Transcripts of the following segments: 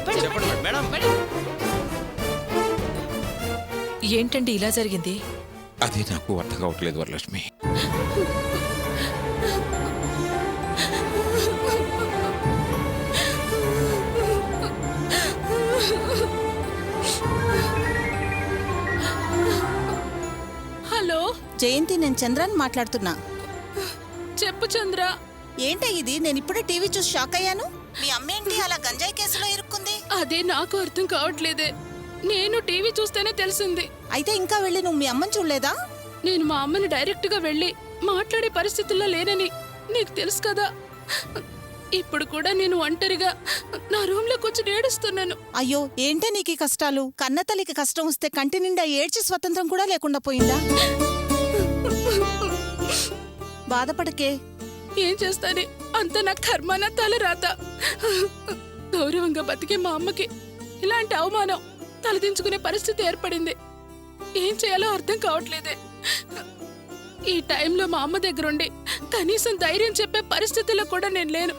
చెప్పండి మేడం. ఏంటండి ఇలా జరిగింది? అది నాకు అర్థం కావట్లేదు వరలక్ష్మి. హలో జయంతి, నేను చంద్రాన్ని మాట్లాడుతున్నా. చెప్పు చంద్ర. ఏంటా ఇది? నేను ఇప్పుడే టీవీ చూసి షాక్ అయ్యాను. మీ అమ్మేంటి అలా గంజాయి కేసులో ఇరుక్కుంది? అదే నాకు అర్థం కావట్లేదే. నేను టీవీ చూస్తేనే తెలిసింది. అయితే ఇంకా వెళ్ళి నువ్వు మీ అమ్మని చూడలేదా? నేను మా అమ్మని డైరెక్ట్ గా వెళ్ళి మాట్లాడే పరిస్థితుల్లో లేనని నీకు తెలుసు కదా. ఇప్పుడు కూడా నేను ఒంటరిగా నా రూమ్ లోకి వచ్చి ఏడుస్తున్నాను. అయ్యో, ఏంటే నీకు ఈ కష్టాలు? కన్నతల్లికి కష్టం వస్తే కంటి నిండా ఏడ్చి స్వతంత్రం కూడా లేకుండా పోయిందా? బాధపడకే. ఏం చేస్తానే, అంత నా కర్మ, నా తల రాత. గౌరవంగా బతికే మా అమ్మకి ఇలాంటి అవమానం తలదించుకునే పరిస్థితి ఏర్పడింది. ఏం చేయాలో అర్థం కావట్లేదే. ఈ టైంలో మా అమ్మ దగ్గరుండి కనీసం ధైర్యం చెప్పే పరిస్థితిలో కూడా నేను లేను.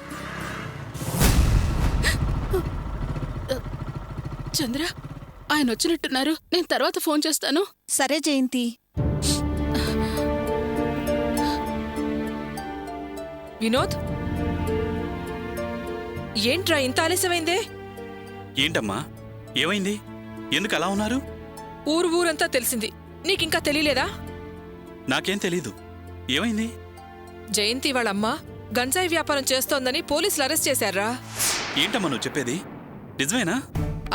చంద్ర, ఆయన వచ్చినట్టున్నారు. నేను తర్వాత ఫోన్ చేస్తాను. సరే జయంతి. వినోద్, ఏంట్రా ఇంత ఆలస్యమైందే? ఏంటమ్మా, ఏమైంది? ఎందుకు అలా ఉన్నారు? ఊరంతా తెలిసింది, నీకింకా తెలియలేదా? నాకేం తెలీదు. ఏమైంది? జయంతి వాళ్ళమ్మ గంజాయి వ్యాపారం చేస్తోందని పోలీసులు అరెస్ట్ చేశారా? ఏంటమ్మా నువ్వు చెప్పేది? నిజమేనా?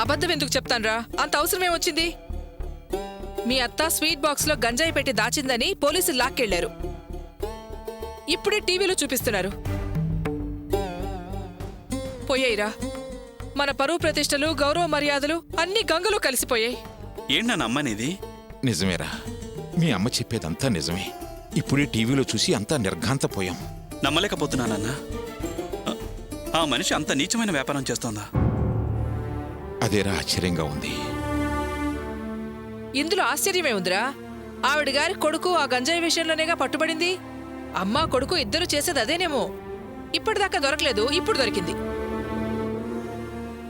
అబద్ధం ఎందుకు చెప్తాన్రా? అంత అవసరమేమొచ్చింది? మీ అత్త స్వీట్ బాక్స్ లో గంజాయి పెట్టి దాచిందని పోలీసులు లాక్కెళ్లారు. ఇప్పుడే టీవీలో చూపిస్తున్నారు. పోయాయిరా, మన పరువు ప్రతిష్టలు, గౌరవ మర్యాదలు అన్ని గంగలో కలిసిపోయాయి. ఏంటి నా అమ్మనేది? నిజమేరా, మీ అమ్మ చెప్పేదంతా నిజమే. ఇప్పుడే టీవీలో చూసి అంతా నిర్ఘాంతపోయాం. నమ్మలేకపోతున్నానన్నా. ఆ మనిషి అంత నీచమైన వ్యాపారం చేస్తోందా? అదేరా ఆశ్చర్యంగా ఉంది. ఇందులో ఆశ్చర్యమే ఉందిరా. ఆవిడ గారి కొడుకు ఆ గంజాయి విషయంలోనేగా పట్టుబడింది. అమ్మా కొడుకు ఇద్దరు చేసేది అదేనేమో. ఇప్పటిదాకా దొరకలేదు, ఇప్పుడు దొరికింది.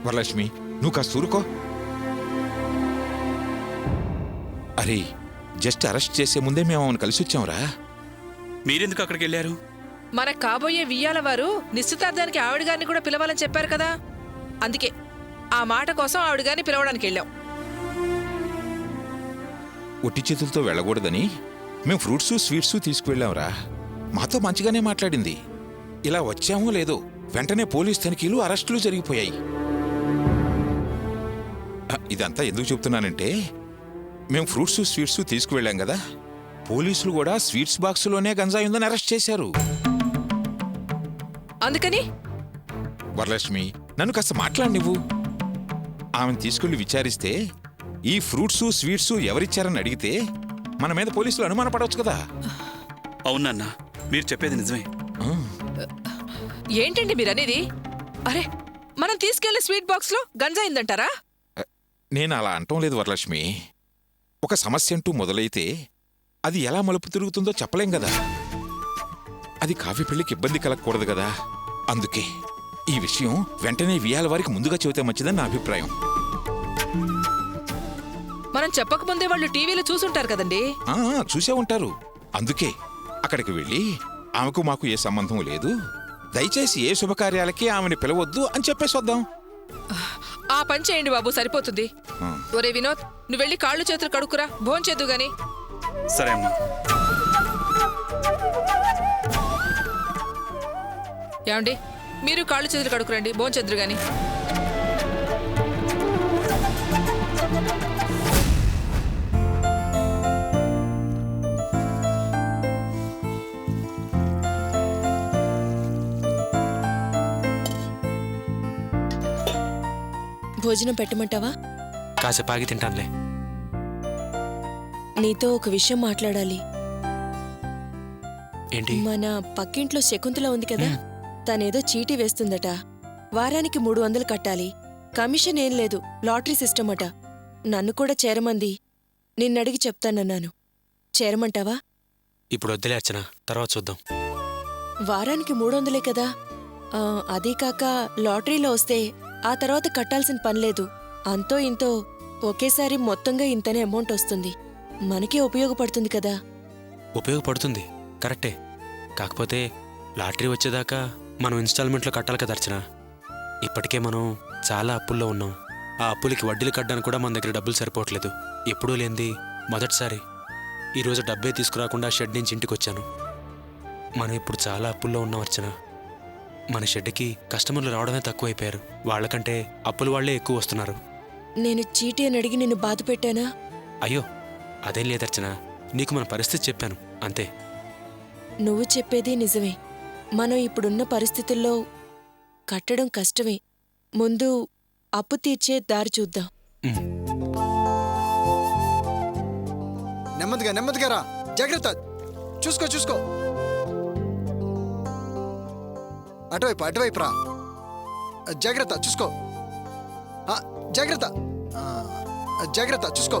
వరలక్ష్మి, నువ్వు కాస్త ఊరుకో. అరే, జస్ట్ అరెస్ట్ చేసే ముందే మేము ఆమెను కలిసి వచ్చాంరా. మీరెందుకు అక్కడికి వెళ్ళారు? మనకు కాబోయే వియ్యాల వారు నిశ్చితార్థానికి ఆవిడ గారిని కూడా పిలవాలని చెప్పారు కదా. అందుకే ఆ మాట కోసం ఆవిడ గారిని పిలవడానికి వెళ్ళాం. ఒట్టి చేతులతో వెళ్ళకూడదని మేము ఫ్రూట్సు స్వీట్సు తీసుకువెళ్ళాంరా. మాతో మంచిగానే మాట్లాడింది. ఇలా వచ్చామో లేదో వెంటనే పోలీస్ తనిఖీలు, అరెస్టులు జరిగిపోయాయి. ఇదంతా ఎందుకు చెప్తున్నానంటే, మేము ఫ్రూట్సు స్వీట్సు తీసుకువెళ్ళాం కదా, పోలీసులు కూడా స్వీట్స్ బాక్సులోనే గంజాయి ఉందని అరెస్ట్ చేశారు. అందుకని వరలక్ష్మి, నన్ను కాస్త మాట్లాడి నువ్వు. ఆమెను తీసుకెళ్లి విచారిస్తే ఈ ఫ్రూట్సు స్వీట్సు ఎవరిచ్చారని అడిగితే మన మీద పోలీసులు అనుమానపడవచ్చు కదా. అవునన్నా, మీరు చెప్పేది నిజమే. ఏంటండి మీరనేది? అరే, మనం తీసుకెళ్లే స్వీట్ బాక్స్ లో గంజాయిందంటారా? నేను అలా అంటం లేదు వరలక్ష్మి. ఒక సమస్య అంటూ మొదలైతే అది ఎలా మలుపు తిరుగుతుందో చెప్పలేం కదా. అది కాఫీ పెళ్లికి ఇబ్బంది కలగకూడదు కదా. అందుకే ఈ విషయం వెంటనే వియాల వారికి ముందుగా చెబితే మంచిదని నా అభిప్రాయం. మనం చెప్పకముందే వాళ్ళు టీవీలో చూసుంటారు కదండి. చూసే ఉంటారు. అందుకే అక్కడికి వెళ్ళి ఆమెకు మాకు ఏ సంబంధం లేదు, దయచేసి ఏ శుభకార్యాలకి ఆమెను పిలవద్దు అని చెప్పేసి వద్దాం. ఆ పని చేయండి బాబు, సరిపోతుంది. ఒరే వినోద్, నువ్వు వెళ్ళి కాళ్ళు చేతులు కడుక్కురా, భోంచేద్దు గాని. సరే అమ్మా. ఏమండి, మీరు కాళ్ళు చేతులు కడుక్కురండి, భోంచేద్దురు గాని. భోజనం పెట్టమంటావా? కాసేపు ఆగి తింటానులే. నీతో ఒక విషయం మాట్లాడాలి. ఏంటి? మన పక్కింట్లో శకుంతల ఉంది కదా, తనేదో చీటీ వేస్తుందట. వారానికి 300 కట్టాలి. కమిషన్ ఏం లేదు, లాటరీ సిస్టమ్ అట. నన్ను కూడా చేరమంది. నిన్నడిగి చెప్తానన్నాను. చేరమంటావా? ఇప్పుడు వద్దులే అర్చన, తర్వాత చూద్దాం. వారానికి 300 కదా. అదీ కాక లాటరీలో వస్తే ఆ తర్వాత కట్టాల్సిన పనిలేదు. అంతో ఇంతో ఒకేసారి మొత్తంగా ఇంతనే అమౌంట్ వస్తుంది. మనకే ఉపయోగపడుతుంది కదా. ఉపయోగపడుతుంది, కరెక్టే. కాకపోతే లాటరీ వచ్చేదాకా మనం ఇన్స్టాల్మెంట్లో కట్టాలి కదా అర్చన. ఇప్పటికే మనం చాలా అప్పుల్లో ఉన్నాం. ఆ అప్పులకి వడ్డీలు కట్టడానికి కూడా మన దగ్గర డబ్బులు సరిపోవట్లేదు. ఎప్పుడూ లేనిది మొదటిసారి ఈరోజు డబ్బే తీసుకురాకుండా షెడ్ నుంచి ఇంటికి వచ్చాను. మనం ఇప్పుడు చాలా అప్పుల్లో ఉన్నాం అర్చన. మన షెడ్కి కస్టమర్లు రావడమే తక్కువైపోయారు. వాళ్ళకంటే అప్పులు వాళ్లే ఎక్కువ వస్తున్నారు. నేను చీటీ అని అడిగి నిన్ను బాధ పెట్టానా? అయ్యో అదేం లేదర్చన, నీకు మన పరిస్థితి చెప్పాను అంతే. నువ్వు చెప్పేది నిజమే. మనం ఇప్పుడున్న పరిస్థితుల్లో కట్టడం కష్టమే. ముందు అప్పు తీర్చే దారి చూద్దాం. ఉమ్. నెమ్మదిగా నెమ్మదిగా రా, జాగ్రత్త. చూసుకో అటువైపు రా. జాగ్రత్త చూసుకో. జాగ్రత్త చూసుకో.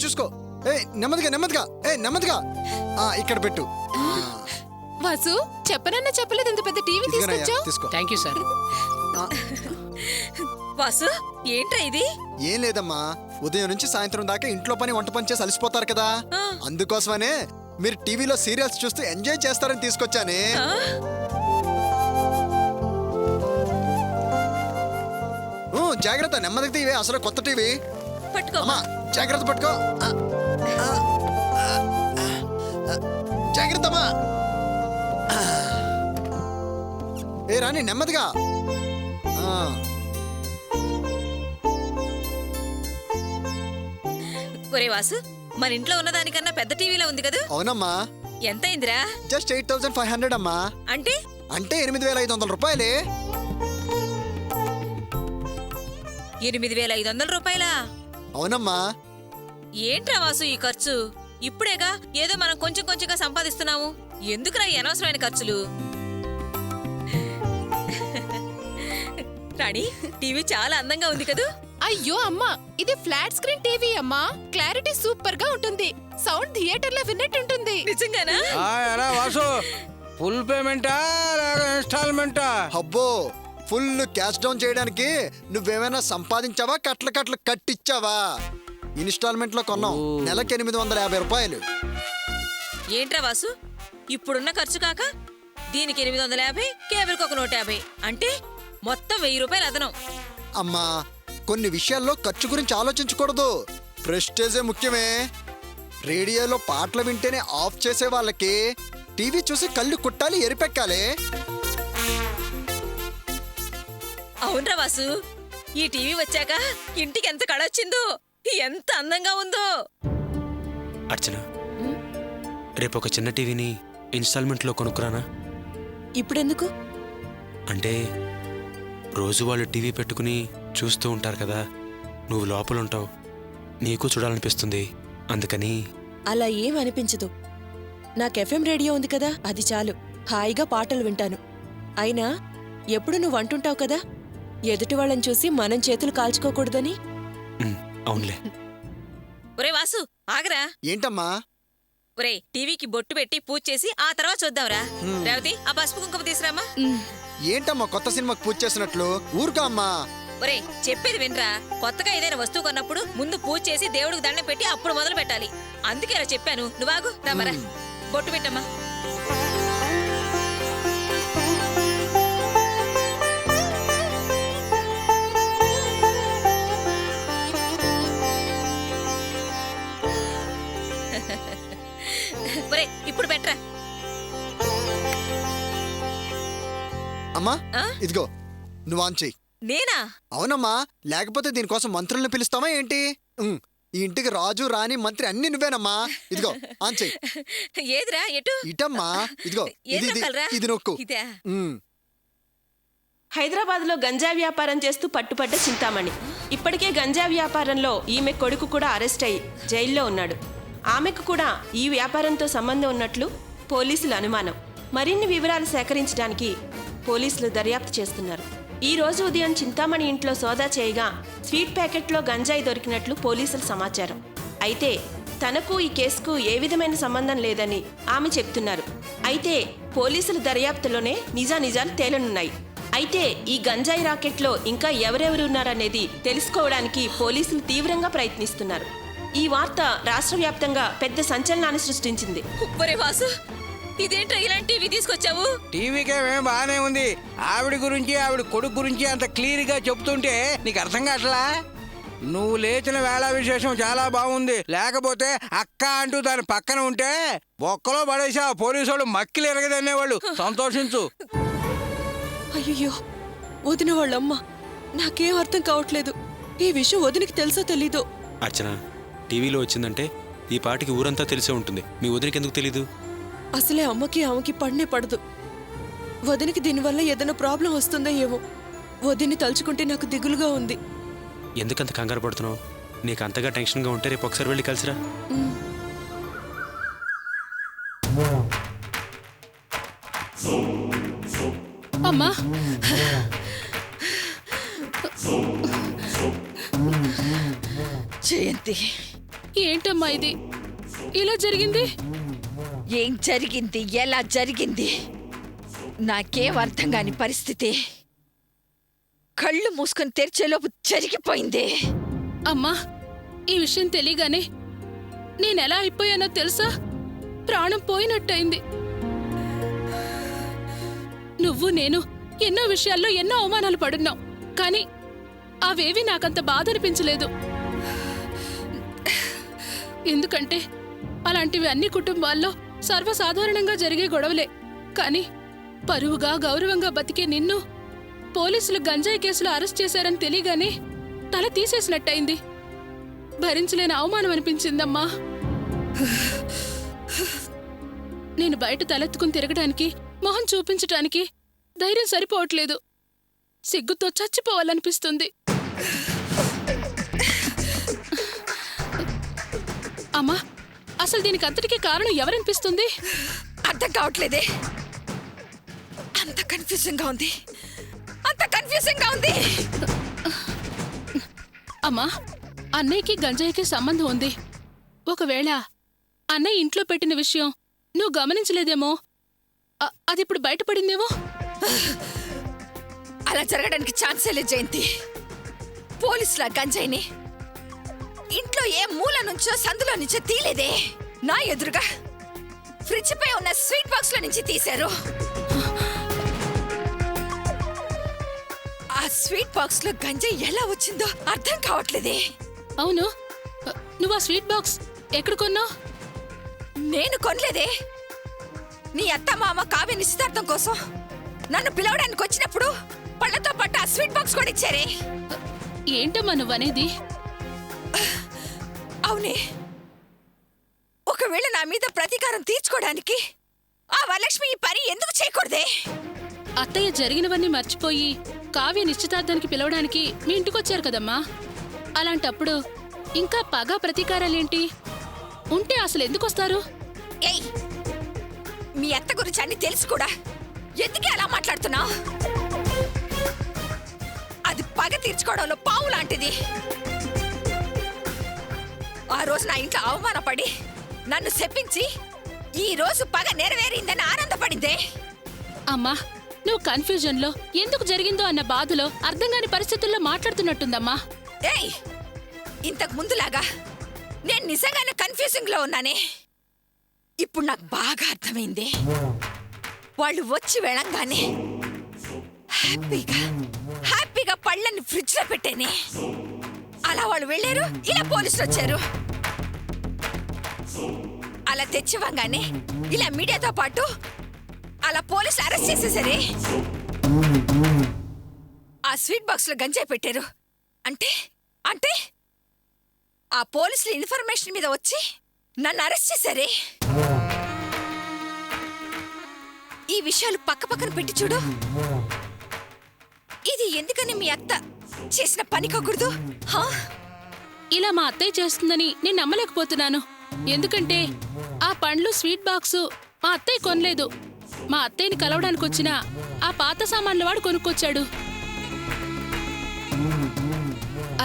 చూసుకో. నెమ్మదిగా. ఇక్కడ పెట్టు. వాసు, చెప్పలేదు ఇంత పెద్ద టీవీ ఇదిగోనయ్యా, తీసుకొచ్చావు. తీసుకో. Thank you sir. వాసు, ఏంట్రా ఇది? ఏం లేదమ్మా, ఉదయం నుంచి సాయంత్రం దాకా ఇంట్లో పని వంట పని చేసి అలసిపోతారు కదా, అందుకోసమనే మీరు టీవీలో సీరియల్స్ చూస్తూ ఎంజాయ్ చేస్తారని తీసుకొచ్చానే. జాగ్రత్త, నెమ్మదిగా తీవే, అసలు కొత్త టీవీ. పట్టుకో. అమ్మా జాగ్రత్త, పట్టుకో. జాగ్రత్త అమ్మా. ఏ రాణి, నెమ్మదిగా. ఒరే వాసు, మన ఇంట్లో ఉన్నదానికన్నా పెద్ద టీవీలో ఉంది కదా? అవునమ్మా. ఎంతైందిరా? జస్ట్ 8,500 అమ్మా. అంటే 8,500 రూపాయలే. 8,500 రూపాయలా? అవునమ్మా. ఏంట్రా వాసు ఈ ఖర్చు? ఇప్పుడేగా ఏదో మనం కొంచెం కొంచెంగా సంపాదిస్తున్నాము. ఎందుకురా ఈ అనవసరమైన ఖర్చులు? రాణి, టీవీ చాలా అందంగా ఉంది కదూ? అయ్యో అమ్మా, ఇది ఫ్లాట్ స్క్రీన్ టీవీ అమ్మా. క్లారిటీ సూపర్ గా ఉంటుంది. సౌండ్ థియేటర్ లో విన్నట్టుంటుంది. నిజంగానా? వాసు, ఫుల్ పేమెంటా ఇన్స్టాల్మెంటా? అబ్బో, ఫుల్ క్యాష్ డౌన్ చేయడానికి నువ్వేమైనా సంపాదించావా, కట్ల కట్టిచ్చావా? ఇన్స్టాల్మెంట్ లో కొన్నాం. నెలకి 850 రూపాయలు. ఏంట్రా వాసు, ఇప్పుడున్న ఖర్చు కాక దీనికి 850, కేబుల్కి ఒక 150, అంటే మొత్తం 1000 రూపాయలు అదనం. అమ్మా, కొన్ని విషయాల్లో ఖర్చు గురించి ఆలోచించకూడదు. ప్రెస్టేజే ముఖ్యమే. రేడియోలో పాటలు వింటేనే ఆఫ్ చేసే వాళ్ళకి టీవీ చూసి కళ్ళు కుట్టాలి, ఎరిపెక్కాలి. అవునరా వాసు, ఈ టీవీ వచ్చాక ఇంటికి ఎంత కళొచ్చిందో, ఎంత అందంగా ఉందో. అర్చన, రేపు ఒక చిన్న టీవీని ఇన్స్టాల్మెంట్లో కొనుక్కురానా? ఇప్పుడెందుకు? అంటే రోజు వాళ్ళు టీవీ పెట్టుకుని చూస్తూ ఉంటారు కదా, నువ్వు లోపల ఉంటావు, నీకు చూడాలనిపిస్తుంది. అందుకని. అలా ఏం అనిపించదు. నాకు ఎఫ్ఎం రేడియో ఉంది కదా, అది చాలు. హాయిగా పాటలు వింటాను. అయినా ఎప్పుడు నువ్వు అంటుంటావు కదా, ఎదుటి వాళ్ళని చూసి మనం చేతులు కాల్చుకోకూడదని. అవునులే. ఒరే వాసు, ఆగరా. ఏంటమ్మా? ఒరే, టీవీకి బొట్టు పెట్టి పూజ చేసి ఆ తర్వాత చూద్దాంరా. రేవతి, ఆ పసుపు కుంకుమ తీసురామా. ఏంటమ్మా కొత్త సినిమాకి పూజ చేసినట్లు? ఊరుకా అమ్మా. ఒరే, చెప్పేది వినరా. కొత్తగా ఏదైనా వస్తువు కొన్నప్పుడు ముందు పూజ చేసి దేవుడికి దండం పెట్టి అప్పుడు మొదలు పెట్టాలి. అందుకే ఇలా చెప్పాను. నువ్వాగు, రామరా, బొట్టు పెట్టమ్మా. ఒరే, ఇప్పుడు పెట్టరా. అమ్మా, ఇదిగో నువ్వు ఆన్ చెయ్యి. నేనా? అవునమ్మా, లేకపోతే దీనికోసం మంత్రుల్ని పిలుస్తావా ఏంటి? ఈ ఇంటికి రాజు, రాణి, మంత్రి అన్ని నువ్వేనమ్మా. ఇదిగో ఆన్ చెయ్యి. ఏదిరా, ఎటు? ఇటమ్మా, ఇదిగో ఇది నొక్కు. హైదరాబాద్లో గంజా వ్యాపారం చేస్తూ పట్టుపడ్డ చింతామణి. ఇప్పటికే గంజా వ్యాపారంలో ఈమె కొడుకు కూడా అరెస్ట్ అయ్యి జైల్లో ఉన్నాడు. ఆమెకు కూడా ఈ వ్యాపారంతో సంబంధం ఉన్నట్లు పోలీసుల అనుమానం. మరిన్ని వివరాలు సేకరించడానికి పోలీసులు దర్యాప్తు చేస్తున్నారు. ఈ రోజు ఉదయం చింతామణి ఇంట్లో సోదా చేయగా స్వీట్ ప్యాకెట్లో గంజాయి దొరికినట్లు పోలీసుల సమాచారం. అయితే తనకు ఈ కేసుకు ఏ విధమైన సంబంధం లేదని ఆమె చెప్తున్నారు. అయితే పోలీసుల దర్యాప్తులోనే నిజానిజాలు తేలనున్నాయి. అయితే ఈ గంజాయి రాకెట్లో ఇంకా ఎవరెవరు ఉన్నారనేది తెలుసుకోవడానికి పోలీసులు తీవ్రంగా ప్రయత్నిస్తున్నారు. ఈ వార్త రాష్ట్ర వ్యాప్తంగా పెద్ద సంచలనాన్ని సృష్టించింది. ఒరే వాసు, ఇదేంట్రా ఇలాంటివి తీసుకొచ్చావు? టీవీకేమేం బాగానే ఉంది. ఆవిడ గురించి ఆవిడ కొడుకు గురించి అంత క్లియర్గా చెప్తుంటే నీకు అర్థం కావట్లా? నువ్వు లేచిన వేళ విశేషం చాలా బాగుంది. లేకపోతే అక్క అంటూ దాని పక్కన ఉంటే బొక్కలో పడేసా పోలీసు వాళ్ళు మక్కిలు ఎరగదనేవాళ్ళు. సంతోషించు. అయ్యో, వదిన వాళ్ళమ్మ, నాకేం అర్థం కావట్లేదు. ఈ విషయం వదినికి తెలుసో తెలీదో? అర్చన, టీవీలో వచ్చిందంటే ఈ పాటికి ఊరంతా తెలిసే ఉంటుంది. మీ వదినకి ఎందుకు తెలీదు? అసలే అమ్మకి ఆమెకి పడనే పడదు. వదినికి దీనివల్ల ఏదైనా ప్రాబ్లం వస్తుందో ఏమో. వదిని తలుచుకుంటే నాకు దిగులుగా ఉంది. ఎందుకంత కంగారు పడుతున్నావు? నీకు అంతగా టెన్షన్గా ఉంటే రేపు ఒకసారి వెళ్ళి కలిసిరా. అమ్మా, జయంతి, ఏంటమ్మా ఇది ఇలా జరిగింది? ఏం జరిగింది, ఎలా జరిగింది నాకేం అర్థం కాని పరిస్థితి. కళ్ళు మూసుకొని తెరిచేలోపు జరిగిపోయింది. అమ్మా, ఈ విషయం తెలియగానే నేనెలా అయిపోయానో తెలుసా? ప్రాణం పోయినట్టయింది. నువ్వు నేను ఎన్నో విషయాల్లో ఎన్నో అవమానాలు పడున్నాం, కానీ అవేవి నాకంత బాధ అనిపించలేదు. ఎందుకంటే అలాంటివి అన్ని కుటుంబాల్లో సర్వసాధారణంగా జరిగే గొడవలే. కానీ పరువుగా గౌరవంగా బతికే నిన్ను పోలీసులు గంజాయి కేసులో అరెస్ట్ చేశారని తెలియగానే తల తీసేసినట్టయింది. భరించలేని అవమానం అనిపించిందమ్మా. నేను బయట తలెత్తుకుని తిరగడానికి, మొహం చూపించటానికి ధైర్యం సరిపోవట్లేదు. సిగ్గుతో చచ్చిపోవాలనిపిస్తుంది. అమ్మా, అసలు దీనికి అంతటికీ కారణం ఎవరనిపిస్తుంది? అర్థం కావట్లేదే. అంత కన్ఫ్యూజింగ్ గా ఉంది, అంత కన్ఫ్యూజింగ్ గా ఉంది. అమ్మా, అన్నయ్యకి గంజాయికి సంబంధం ఉంది. ఒకవేళ అన్నయ్య ఇంట్లో పెట్టిన విషయం నువ్వు గమనించలేదేమో, అది ఇప్పుడు బయటపడిందేమో. అలా జరగడానికి ఛాన్సే లేదు జయంతి. పోలీసుల గంజాయిని ఇంట్లో ఏ మూల నుంచో సందులో నుంచో తీలేదే. నా ఎదురుగా ఫ్రిడ్జ్ పై ఉన్న స్వీట్ బాక్స్ లో నుంచి తీశారు. ఆ స్వీట్ బాక్స్ లో గంజాయి ఎలా వచ్చిందో అర్థం కావట్లేదే. అవును, నువ్వు ఆ స్వీట్ బాక్స్ ఎక్కడ కొన్నావు? నేను కొనలేదే. నీ అత్త మామ కావ్య నిశ్చితార్థం కోసం నన్ను పిలవడానికి వచ్చినప్పుడు పళ్ళతో పాటు ఆ స్వీట్ బాక్స్ కూడా ఇచ్చారే. ఏంటమ్మా నువ్వనేది? అవునే, ఒకవేళ నా మీద ప్రతీకారం తీర్చుకోవడానికి ఆ వరలక్ష్మి ఈ పని ఎందుకు చేయకూడదే? అత్తయ్య జరిగినవన్నీ మర్చిపోయి కావ్య నిశ్చితార్థానికి పిలవడానికి మీ ఇంటికొచ్చారు కదమ్మా. అలాంటప్పుడు ఇంకా పగ ప్రతీకారాలేంటి? ఉంటే అసలు ఎందుకొస్తారు? ఏయ్, మీ అత్త గురించి అన్ని తెలుసు కూడా ఎందుకే అలా మాట్లాడుతున్నావు? అది పగ తీర్చుకోవడంలో పావు లాంటిది. ఆ రోజు నా ఇంట్లో అవమానపడి నన్ను శపించి ఈ రోజు పగ నెరవేరిందని ఆనందపడిందే. అమ్మా, నువ్వు కన్ఫ్యూజన్లో ఎందుకు జరిగిందో అన్న బాధలో అర్థం కాని పరిస్థితుల్లో మాట్లాడుతున్నట్టుందమ్మా. ఏయ్, ఇంతకు ముందులాగా నేను నిజంగానే కన్ఫ్యూజింగ్ లో ఉన్నానే. ఇప్పుడు నాకు బాగా అర్థమైంది. వాళ్ళు వచ్చి వెళ్ళంగానే హ్యాపీగా పళ్ళని ఫ్రిడ్జ్ లో పెట్టేనే. అలా వాళ్ళు వెళ్ళారు, ఇలా పోలీసులు వచ్చారు. అలా తెచ్చివ్వగానే ఇలా మీడియాతో పాటు అలా పోలీసులు అరెస్ట్ చేసేసరి ఆ స్వీట్ బాక్స్ లో గంజాయి పెట్టారు. అంటే అంటే ఆ పోలీసుల ఇన్ఫర్మేషన్ మీద వచ్చి నన్ను అరెస్ట్ చేశారే. ఈ విషయాలు పక్క పక్కన పెట్టి చూడు. ఇది ఎందుకని మీ అత్త చేసిన పని కాకూడదు? ఇలా మా అత్తయ్య చేస్తుందని నేను నమ్మలేకపోతున్నాను. ఎందుకంటే ఆ పండ్లు స్వీట్ బాక్సు మా అత్తయ్య కొనలేదు. మా అత్తయ్యని కలవడానికి వచ్చిన ఆ పాత సామాన్ల వాడు కొనుక్కొచ్చాడు.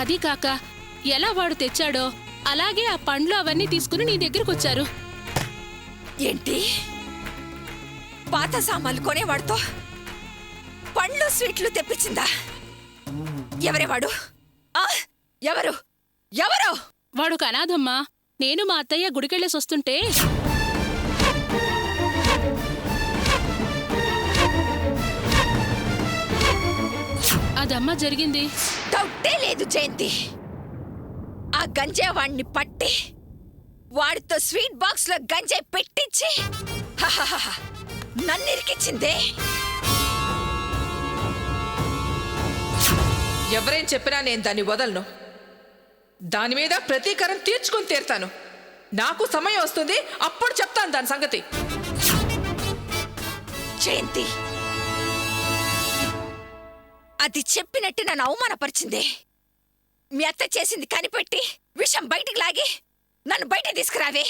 అది కాక ఎలా వాడు తెచ్చాడో అలాగే ఆ పండ్లు అవన్నీ తీసుకుని నీ దగ్గరకు వచ్చారు. ఏంటి పాత సామాన్లు కొనేవాడితో పండ్లు స్వీట్లు తెప్పించిందా? ఎవరే వాడు? ఆ, ఎవరు ఎవరు? వాడు అనాథమ్మా. నేను మా అత్తయ్య గుడికెళ్ళేసి వస్తుంటే అదమ్మా జరిగింది. డౌటే లేదు జయంతి. ఆ గంజాయి వాడిని పట్టి వాడితో స్వీట్ బాక్స్ లో గంజాయి పెట్టించి హహహహ, నన్ను ఇరికిచ్చిందే. ఎవరేం చెప్పినా నేను దాన్ని వదలను. దాని మీద ప్రతీకారం తీర్చుకొని తీరుతాను. నాకు సమయం వస్తుంది, అప్పుడు చెప్తాను దాని సంగతి. జయంతి, అది చెప్పినట్టు నన్ను అవమానపరిచిందే. మీ అత్త చేసింది కనిపెట్టి విషం బయటికి లాగి నన్ను బయట తీసుకురావే.